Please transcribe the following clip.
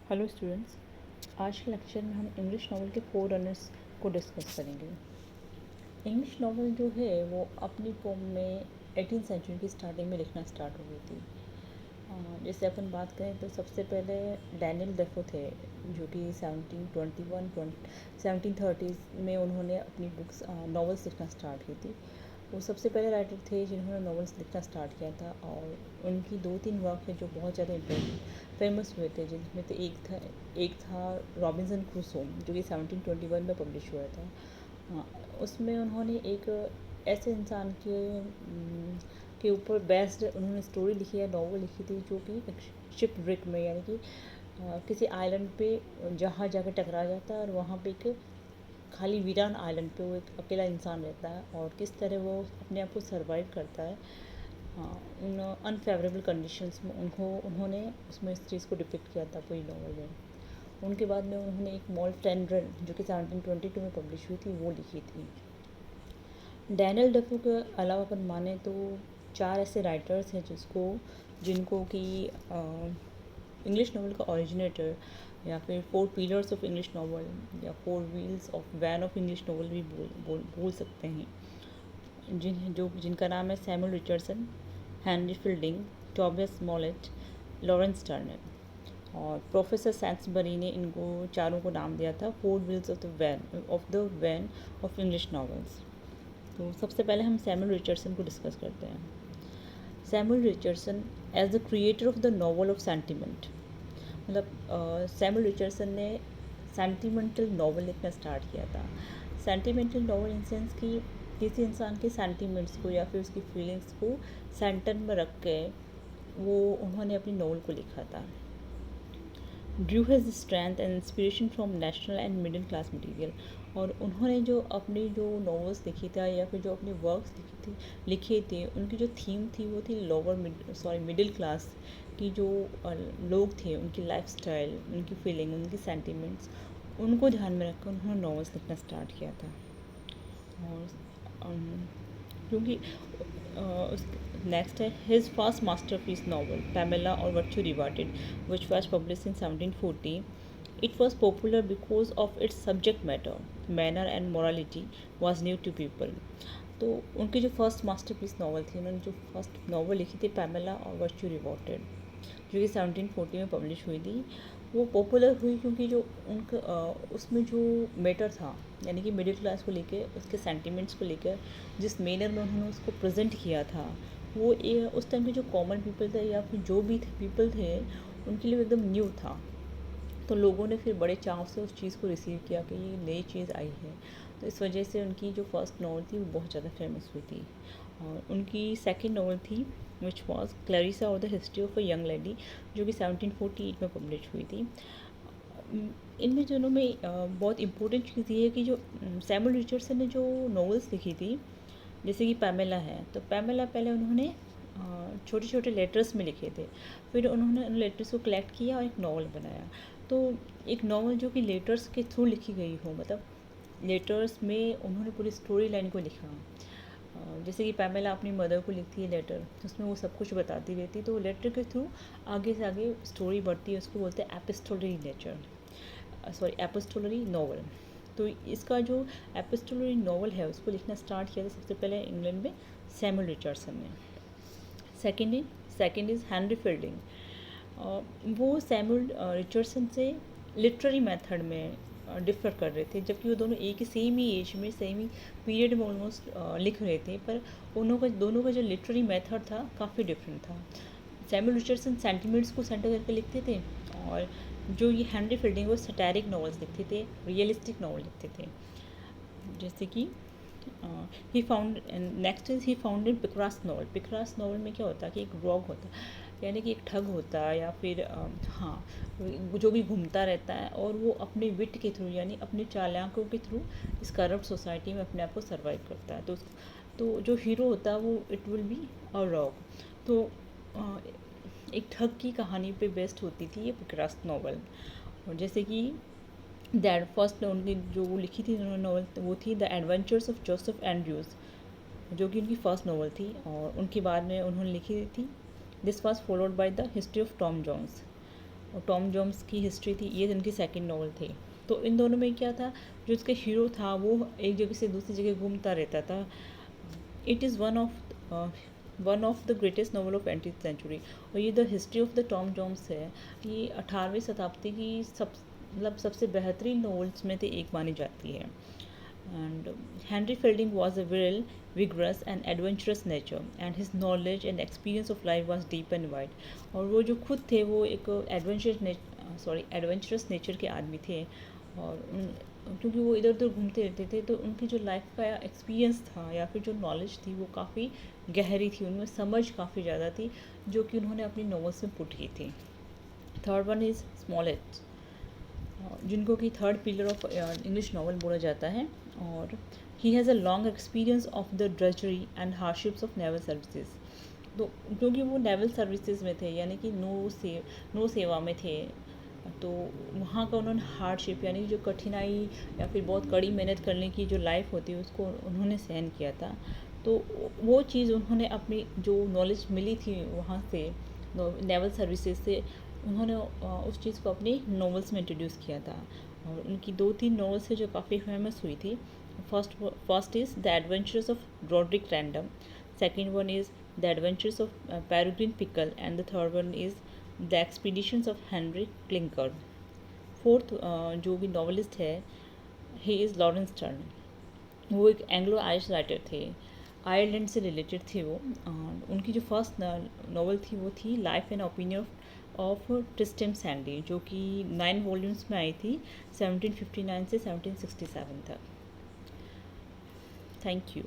Hello students, आज के lecture में हम इंग्लिश नॉवल के फोर रनर्स को डिस्कस करेंगे। इंग्लिश नॉवल जो है वो अपनी फॉर्म में 18th सेंचुरी की स्टार्टिंग में लिखना स्टार्ट हो गई थी। जैसे अपन बात करें तो सबसे पहले डैनियल डेफो थे, जो कि 1730 में उन्होंने अपनी बुक्स नॉवेल्स लिखना स्टार्ट की थी। वो सबसे पहले राइटर थे जिन्होंने नॉवेल्स लिखना स्टार्ट किया था, और उनकी 2-3 वर्क है जो बहुत ज़्यादा फेमस हुए थे, जिनमें से एक था रॉबिन्सन क्रूसो, जो कि 1721 में पब्लिश हुआ था। उसमें उन्होंने एक ऐसे इंसान के ऊपर बेस्ड उन्होंने स्टोरी लिखी है, नॉवल लिखी थी, जो कि शिप ब्रिक में, यानी कि किसी आइलैंड पे जहाँ जाकर टकरा जाता है, और वहाँ पे एक खाली वीरान आइलैंड पे वो एक अकेला इंसान रहता है, और किस तरह वो अपने आप को सर्वाइव करता है उन अनफेवरेबल कंडीशंस में। उन्होंने उसमें इस चीज़ को डिपिक्ट किया था पूरी नॉवल में। उनके बाद में उन्होंने एक मॉल टेंड्रन, जो कि 1722 में पब्लिश हुई थी, वो लिखी थी। डैनियल डेफो के अलावा अपन माने तो 4 ऐसे राइटर्स हैं जिनको कि इंग्लिश नॉवल का ओरिजिनेटर, या फिर 4 पिलर्स ऑफ इंग्लिश नॉवल, या 4 wheels of van of English novel भी बोल सकते हैं, जिनका नाम है Samuel Richardson, Henry Fielding, Tobias Smollett, Laurence Turner. और प्रोफेसर सैक्सबरी ने इनको चारों को नाम दिया था 4 wheels of the van of English novels. तो सबसे पहले हम सैमुअल रिचर्डसन को डिस्कस करते हैं। Samuel Richardson as the creator of the novel of sentiment, मतलब सैमुअल रिचर्डसन ने सेंटिमेंटल नॉवल लिखना स्टार्ट किया था। सेंटिमेंटल नॉवल इन सेंस कि किसी इंसान के सेंटिमेंट्स को या फिर उसकी फीलिंग्स को सेंटर में रख के वो उन्होंने अपनी नॉवल को लिखा था। Drew has strength and inspiration from national and middle class material, और उन्होंने जो अपनी जो नॉवेल्स लिखी था या फिर जो अपनी वर्क्स लिखे थे, उनकी जो थीम थी वो थी मिडिल क्लास की जो लोग थे, उनकी लाइफस्टाइल, उनकी फीलिंग, उनकी सेंटिमेंट्स, उनको ध्यान में रखकर उन्होंने नॉवेल्स लिखना स्टार्ट किया था। और क्योंकि नेक्स्ट है his first masterpiece novel Pamela और virtue rewarded, which was publish in 1740. It was popular because of its subject matter, manner and morality was new to people. तो उनकी जो फर्स्ट मास्टरपीस नॉवल थी, उन्होंने जो फर्स्ट नॉवल लिखी थी Pamela और वर्च्यू रिवॉर्टेड, जो कि 1740 में पब्लिश हुई थी, वो पॉपुलर हुई क्योंकि जो उनका उसमें जो मैटर था, यानी कि मिडिल क्लास को लेकर, उसके सेंटिमेंट्स को लेकर जिस मैनर में उन्होंने उसको प्रेजेंट किया था, वो उस टाइम के जो कॉमन पीपल थे या फिर जो भी पीपल थे, उनके लिए एकदम न्यू था। तो लोगों ने फिर बड़े चाव से उस चीज़ को रिसीव किया कि ये नई चीज़ आई है। तो इस वजह से उनकी जो फर्स्ट नॉवल थी वो बहुत ज़्यादा फेमस हुई थी। और उनकी सेकंड नॉवल थी विच वॉज क्लैरिसा और the history of a young lady, जो कि 1748 में पब्लिश हुई थी। इनमें दोनों में बहुत इम्पोर्टेंट चीज़ ये है कि जो सैमुअल रिचर्डसन ने जो नॉवेल्स लिखी थी, जैसे कि पैमेला है, तो पैमेला पहले उन्होंने छोटे छोटे लेटर्स में लिखे थे, फिर उन्होंने उन लेटर्स को कलेक्ट किया और एक नॉवल बनाया। तो एक नॉवल जो कि लेटर्स के थ्रू लिखी गई हो, मतलब लेटर्स में उन्होंने पूरी स्टोरी लाइन को लिखा। जैसे कि पैमेला अपनी मदर को लिखती है लेटर, उसमें वो सब कुछ बताती रहती है, तो लेटर के थ्रू आगे से आगे स्टोरी बढ़ती है, उसको बोलते हैं एपिस्टोलरी नॉवल। तो इसका जो एपिस्टोलरी नॉवल है उसको लिखना स्टार्ट किया था सबसे पहले इंग्लैंड में सैमुअल रिचर्डसन ने। Second is Henry fielding. वो सैमुअल रिचर्डसन से लिटरेरी मेथड में डिफ़र कर रहे थे, जबकि वो दोनों एक ही सेम ही एज में, सेम ही पीरियड में ऑलमोस्ट लिख रहे थे, पर दोनों का जो लिटरेरी मेथड था काफ़ी डिफरेंट था। सैमुअल रिचर्डसन सेंटिमेंट्स को सेंटर करके लिखते थे, और जो ये हेनरी फील्डिंग वो सटैरिक नॉवेल्स लिखते थे, रियलिस्टिक नॉवल लिखते थे। जैसे कि ही फाउंडेड पिक्रास नॉवल। पिक्रास नॉवल में क्या होता है कि एक रॉग होता है, यानी कि एक ठग होता है, या फिर जो भी घूमता रहता है, और वो अपने विट के थ्रू, यानी अपने चालाकों के थ्रू इस करप्ट सोसाइटी में अपने आप को सर्वाइव करता है। तो जो हीरो होता है वो it will be a rogue. तो एक ठग की कहानी पे बेस्ड होती थी ये पिक्रास नॉवल। और जैसे कि दैट फर्स्ट उनकी जो वो लिखी थी उन्होंने नॉवल, वो थी the adventures of Joseph Andrews, जो कि उनकी फर्स्ट नॉवल थी, और उनके बाद में उन्होंने लिखी थी this was followed by the history of Tom Jones. और टॉम जॉन्स की हिस्ट्री थी, ये उनकी सेकंड नॉवल थी। तो इन दोनों में क्या था, जो उसका हीरो था वो एक जगह से दूसरी जगह घूमता रहता था। It is one of the greatest novel of 20th century. और ये the history of the Tom Jones है, ये 18वीं शताब्दी की सबसे बेहतरीन नॉवेल्स में से एक मानी जाती है। And Henry Fielding was a virile, vigorous and adventurous nature, and his knowledge and experience of life was deep and wide. और वो जो खुद थे वो एक एडवेंचरस नेचर के आदमी थे। और क्योंकि वो इधर उधर घूमते रहते थे तो उनकी जो लाइफ का एक्सपीरियंस था या फिर जो नॉलेज थी वो काफ़ी गहरी थी, उनमें समझ काफ़ी ज़्यादा थी, जो कि उन्होंने अपनी नॉवेल्स में पुट की थी। थर्ड वन इज़ स्मॉलेट, जिनको कि third pillar of English novel बोला जाता है। और he has a long experience of the drudgery and hardships of naval services. तो क्योंकि वो नेवल सर्विसेज में थे, यानी कि नौ सेवा में थे, तो वहाँ का उन्होंने हार्डशिप यानी जो कठिनाई या फिर बहुत कड़ी मेहनत करने की जो लाइफ होती है उसको उन्होंने सहन किया था। तो वो चीज़ उन्होंने अपनी जो नॉलेज मिली थी वहाँ से, नेवल सर्विसेज से, उन्होंने उस चीज़ को अपनी नॉवेल्स में इंट्रोड्यूस किया था। और उनकी 2-3 नॉवेल्स है जो काफ़ी फेमस हुई थी। First is the adventures of Broderick Random, second one is the adventures of Peregrine Pickle, and the third one is the expeditions of Henry Clinker. Fourth जो भी नॉवलिस्ट है, ही इज़ लॉरेंस टर्न। वो एक Anglo Irish writer थे, Ireland से related थे वो। उनकी जो फर्स्ट नॉवल थी वो थी life and opinion of Tristram Sandy, जो कि 9 वॉल्यूम्स में आई थी 1759 से 1767 तक। Thank you.